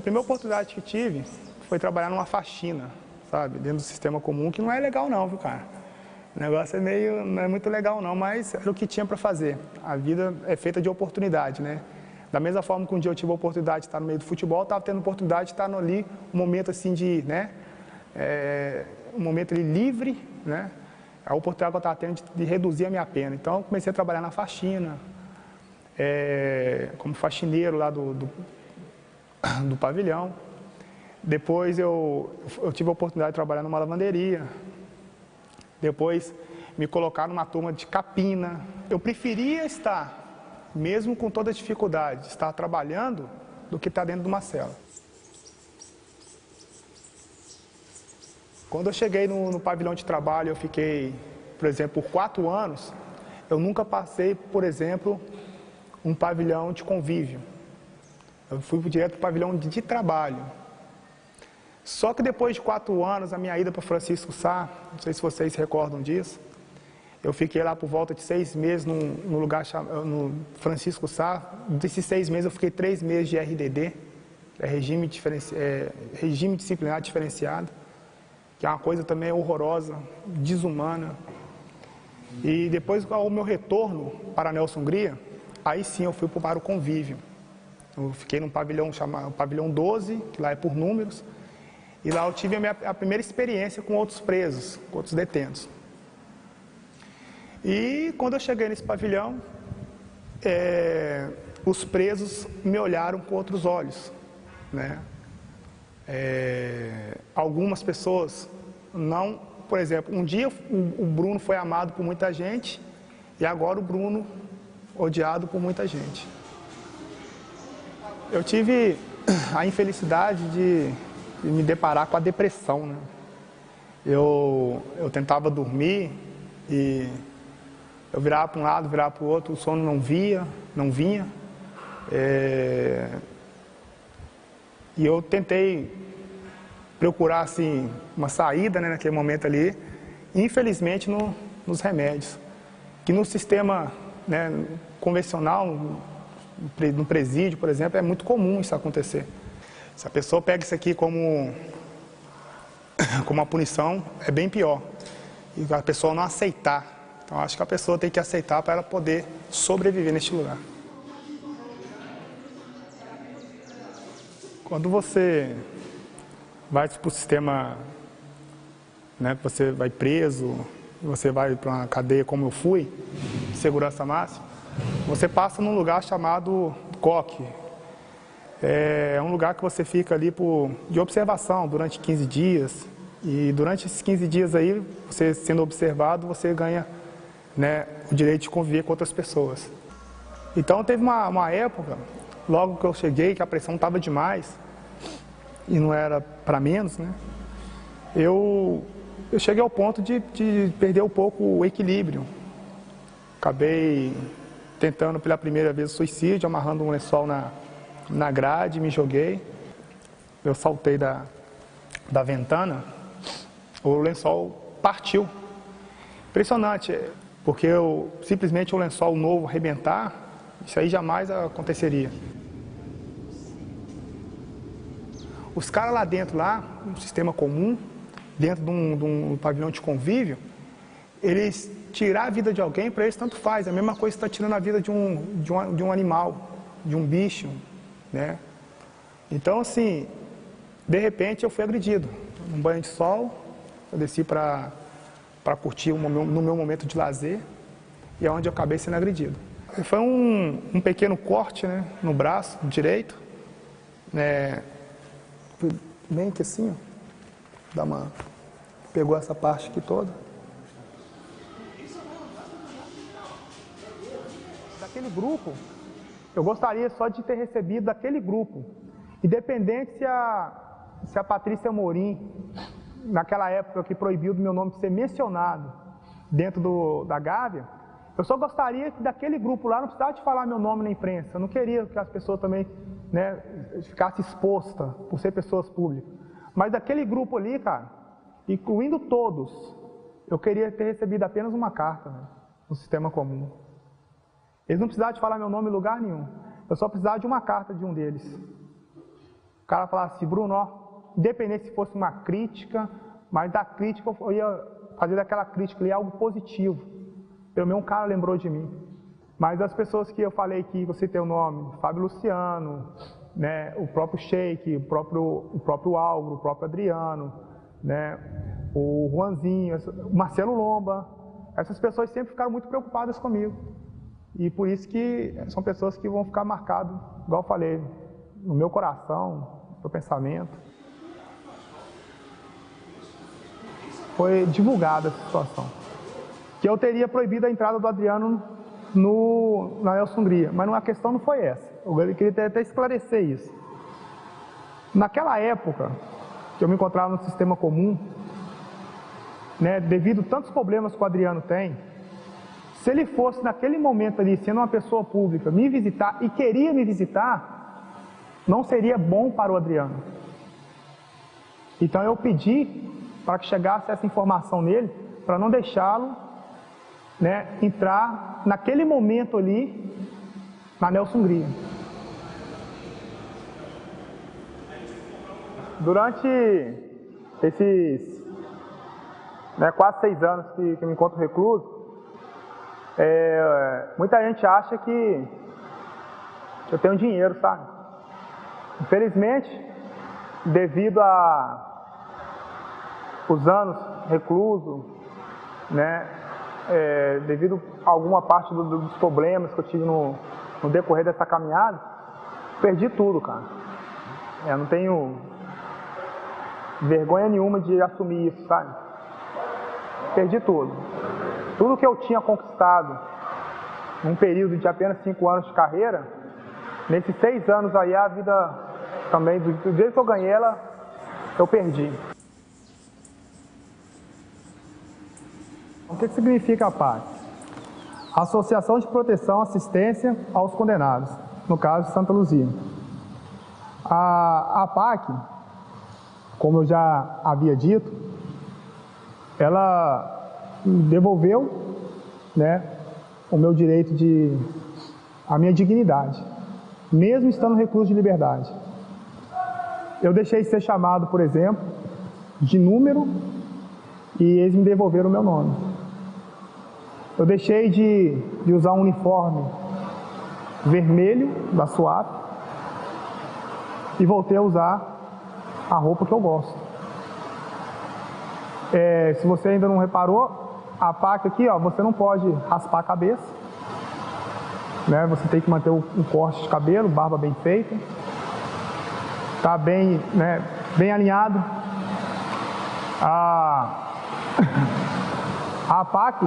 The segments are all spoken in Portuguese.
primeira oportunidade que tive foi trabalhar numa faxina, sabe, dentro do sistema comum, que não é legal não, viu, cara? O negócio é meio, não é muito legal não, mas era o que tinha para fazer. A vida é feita de oportunidade, né? Da mesma forma que um dia eu tive a oportunidade de estar no meio do futebol, eu estava tendo a oportunidade de estar ali, um momento assim de, né, um momento ali livre, né? A oportunidade que eu estava tendo de reduzir a minha pena. Então eu comecei a trabalhar na faxina, como faxineiro lá do pavilhão. Depois eu tive a oportunidade de trabalhar numa lavanderia. Depois me colocaram numa turma de capina. Eu preferia estar, mesmo com toda a dificuldade, estar trabalhando do que estar dentro de uma cela. Quando eu cheguei no pavilhão de trabalho, eu fiquei, por exemplo, por 4 anos, eu nunca passei, por exemplo, um pavilhão de convívio. Eu fui direto para o pavilhão de trabalho. Só que depois de 4 anos, a minha ida para Francisco Sá, não sei se vocês se recordam disso, eu fiquei lá por volta de 6 meses no lugar chamado no Francisco Sá. Desses 6 meses eu fiquei 3 meses de RDD, regime disciplinar diferenciado, que é uma coisa também horrorosa, desumana. E depois, ao meu retorno para Nelson Hungria, aí sim eu fui para o convívio. Eu fiquei num pavilhão chamado pavilhão 12, que lá é por números, e lá eu tive a primeira experiência com outros presos, com outros detentos. E quando eu cheguei nesse pavilhão, os presos me olharam com outros olhos, né? Algumas pessoas não, por exemplo, um dia o Bruno foi amado por muita gente e agora o Bruno odiado por muita gente. Eu tive a infelicidade de me deparar com a depressão, né? Eu tentava dormir e eu virava para um lado, virava para o outro, o sono não vinha. E eu tentei procurar assim, uma saída, né, naquele momento ali, infelizmente nos remédios. Que no sistema, né, convencional, no presídio, por exemplo, é muito comum isso acontecer. Se a pessoa pega isso aqui como uma punição, é bem pior. E a pessoa não aceitar. Então acho que a pessoa tem que aceitar para ela poder sobreviver neste lugar. Quando você vai para o sistema, né, você vai preso, você vai para uma cadeia como eu fui, de segurança máxima, você passa num lugar chamado COC. É um lugar que você fica ali de observação durante 15 dias. E durante esses 15 dias aí, você sendo observado, você ganha, né, o direito de conviver com outras pessoas. Então teve uma época, logo que eu cheguei, que a pressão estava demais, e não era para menos, né? Eu cheguei ao ponto de perder um pouco o equilíbrio. Acabei tentando pela primeira vez o suicídio, amarrando um lençol na grade, me joguei. Eu saltei da ventana, o lençol partiu. Impressionante, porque simplesmente o lençol novo arrebentar, isso aí jamais aconteceria. Os caras lá dentro, no sistema comum, dentro de um pavilhão de convívio, eles tirar a vida de alguém, para eles tanto faz. É a mesma coisa que está tirando a vida de um animal, de um bicho, né? Então, assim, de repente eu fui agredido. Num banho de sol, eu desci para curtir no meu momento de lazer, e é onde eu acabei sendo agredido. Foi um pequeno corte, né, no braço direito, né? Bem que assim, ó, pegou essa parte aqui toda. Daquele grupo, eu gostaria só de ter recebido daquele grupo, independente se a Patrícia Morim, naquela época que proibiu do meu nome ser mencionado dentro da Gávea, eu só gostaria que daquele grupo lá não precisasse de falar meu nome na imprensa. Eu não queria que as pessoas também, né, ficassem expostas por ser pessoas públicas. Mas daquele grupo ali, cara, incluindo todos, eu queria ter recebido apenas uma carta, né, no sistema comum. Eles não precisavam de falar meu nome em lugar nenhum. Eu só precisava de uma carta de um deles. cara falasse assim, Bruno, ó, independente se fosse uma crítica, mas da crítica eu ia fazer daquela crítica ali algo positivo. Pelo menos um cara lembrou de mim. Mas as pessoas que eu falei que você tem o nome, Fábio Luciano, né, o próprio Sheik, o próprio Álvaro, o próprio Adriano, né, o Juanzinho, o Marcelo Lomba, essas pessoas sempre ficaram muito preocupadas comigo. E por isso que são pessoas que vão ficar marcadas, igual eu falei, no meu coração, no meu pensamento. Foi divulgada essa situação. Que eu teria proibido a entrada do Adriano na Nelson Hungria, mas a questão não foi essa. Eu queria até esclarecer isso. Naquela época, que eu me encontrava no sistema comum, né, devido a tantos problemas que o Adriano tem, se ele fosse naquele momento ali, sendo uma pessoa pública, me visitar e queria me visitar, não seria bom para o Adriano. Então eu pedi para que chegasse essa informação nele, para não deixá-lo, né, entrar naquele momento ali na Nelson Hungria. Durante esses quase 6 anos que eu me encontro recluso, muita gente acha que eu tenho dinheiro, sabe? Infelizmente, devido a os anos recluso, né, devido a alguma parte dos problemas que eu tive no decorrer dessa caminhada, perdi tudo, cara. Eu não tenho vergonha nenhuma de assumir isso, sabe? Perdi tudo. Tudo que eu tinha conquistado num período de apenas 5 anos de carreira, nesses 6 anos aí, a vida também, do jeito que eu ganhei ela, eu perdi. O que significa a PAC? Associação de Proteção e Assistência aos Condenados, no caso de Santa Luzia. A PAC, como eu já havia dito, ela devolveu, né, o meu direito a minha dignidade, mesmo estando recluso de liberdade. Eu deixei de ser chamado, por exemplo, de número e eles me devolveram o meu nome. Eu deixei de usar um uniforme vermelho da SWAP e voltei a usar a roupa que eu gosto. Se você ainda não reparou, a PAC aqui, ó, você não pode raspar a cabeça, né? Você tem que manter um corte de cabelo, barba bem feita, tá bem, né, bem alinhado. A PAC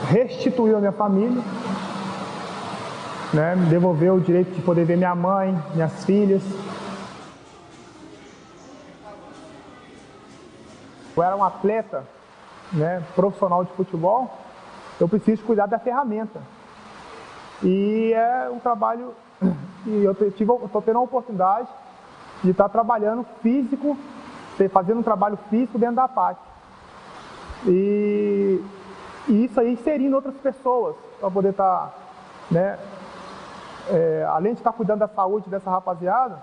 restituiu a minha família, né, me devolveu o direito de poder ver minha mãe, minhas filhas. Eu era um atleta, né, profissional de futebol, eu preciso cuidar da ferramenta. E é um trabalho, e eu estou tendo a oportunidade de estar trabalhando físico, fazendo um trabalho físico dentro da PAC. E isso aí inserindo outras pessoas, para poder estar, né, além de estar cuidando da saúde dessa rapaziada,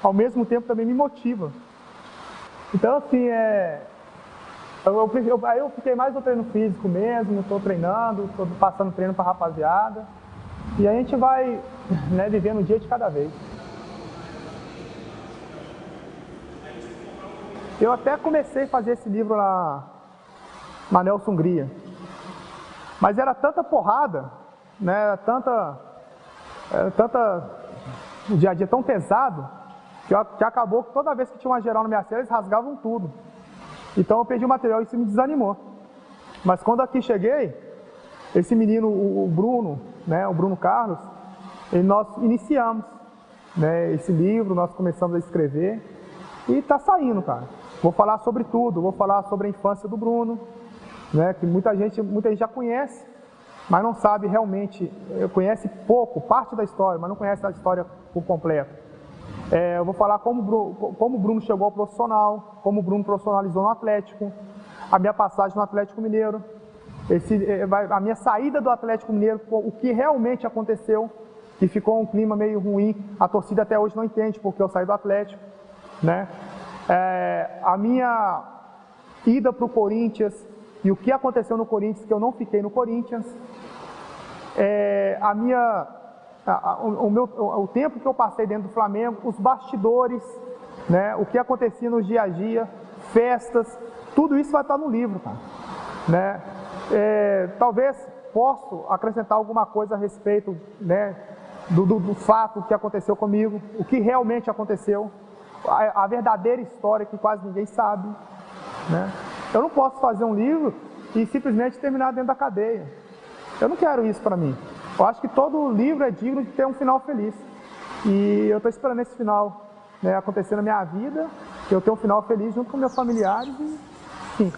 ao mesmo tempo também me motiva. Então, assim, aí eu fiquei mais no treino físico mesmo, estou treinando, estou passando treino para a rapaziada, e a gente vai, né, vivendo um dia de cada vez. Eu até comecei a fazer esse livro lá na Nelson Hungria, mas era tanta porrada, né, era tanta o dia a dia tão pesado, que acabou que toda vez que tinha uma geral na minha cela, eles rasgavam tudo. Então eu perdi o material e isso me desanimou. Mas quando aqui cheguei, esse menino, o Bruno, né, o Bruno Carlos, nós iniciamos, né, esse livro, nós começamos a escrever e está saindo, cara. Vou falar sobre tudo, vou falar sobre a infância do Bruno, né, que muita gente já conhece, mas não sabe realmente, conhece pouco, parte da história, mas não conhece a história por completo. Eu vou falar como o Bruno chegou ao profissional, como o Bruno profissionalizou no Atlético, a minha passagem no Atlético Mineiro, a minha saída do Atlético Mineiro, o que realmente aconteceu, que ficou um clima meio ruim. A torcida até hoje não entende porque eu saí do Atlético, né? A minha ida para o Corinthians e o que aconteceu no Corinthians, que eu não fiquei no Corinthians. O tempo que eu passei dentro do Flamengo, os bastidores, né? O que acontecia no dia a dia, festas, tudo isso vai estar no livro, cara, né? Talvez possa acrescentar alguma coisa a respeito, né, do fato que aconteceu comigo, o que realmente aconteceu, a verdadeira história que quase ninguém sabe, né? Eu não posso fazer um livro e simplesmente terminar dentro da cadeia. Eu não quero isso para mim. Eu acho que todo livro é digno de ter um final feliz. E eu estou esperando esse final, né, acontecer na minha vida, que eu tenha um final feliz junto com meus familiares e, sim.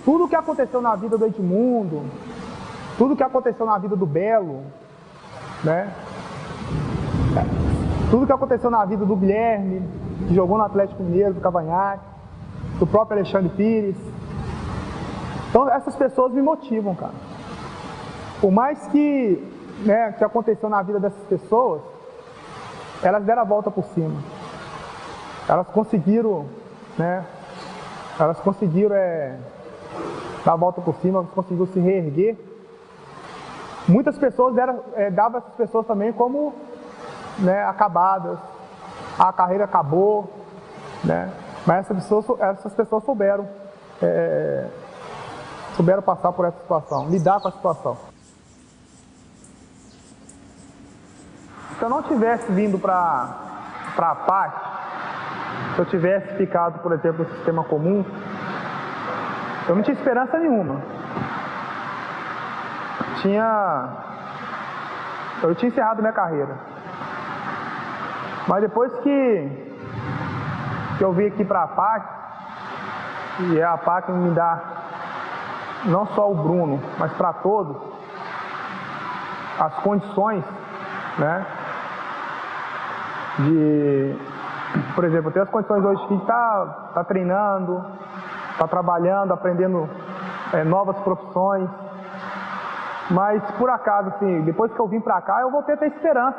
Tudo o que aconteceu na vida do Edmundo, tudo o que aconteceu na vida do Belo, né? Tudo o que aconteceu na vida do Guilherme, que jogou no Atlético Mineiro, do Cavanhaque, do próprio Alexandre Pires. Então essas pessoas me motivam, cara. Por mais que, né, que aconteceu na vida dessas pessoas, elas deram a volta por cima. Elas conseguiram, né? Elas conseguiram dar a volta por cima, elas conseguiram se reerguer. Muitas pessoas davam essas pessoas também como, né, acabadas. A carreira acabou, né? Mas essas pessoas souberam passar por essa situação, lidar com a situação. Se eu não tivesse vindo para a PAC, se eu tivesse ficado, por exemplo, no sistema comum, eu não tinha esperança nenhuma. Eu tinha encerrado minha carreira. Mas depois que eu vim aqui para a PAC, e a PAC me dá não só o Bruno, mas para todos, as condições, né, por exemplo, eu tenho as condições hoje que tá treinando, tá trabalhando, aprendendo novas profissões, mas por acaso, assim, depois que eu vim para cá, eu voltei a ter esperança.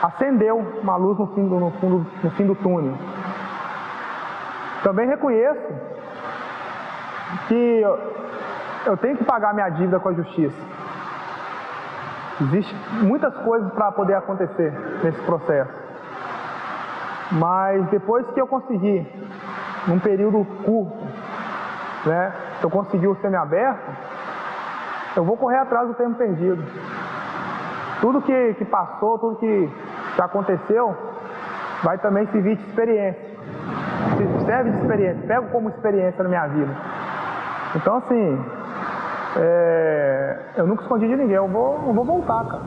Acendeu uma luz no fim do túnel. Também reconheço que eu tenho que pagar minha dívida com a justiça. Existem muitas coisas para poder acontecer nesse processo. Mas depois que eu consegui, num período curto, né, eu consegui o semiaberto, eu vou correr atrás do tempo perdido. Tudo que passou, tudo que aconteceu, vai também servir de experiência. Serve de experiência, pego como experiência na minha vida. Então, assim, eu nunca escondi de ninguém, eu vou voltar, cara.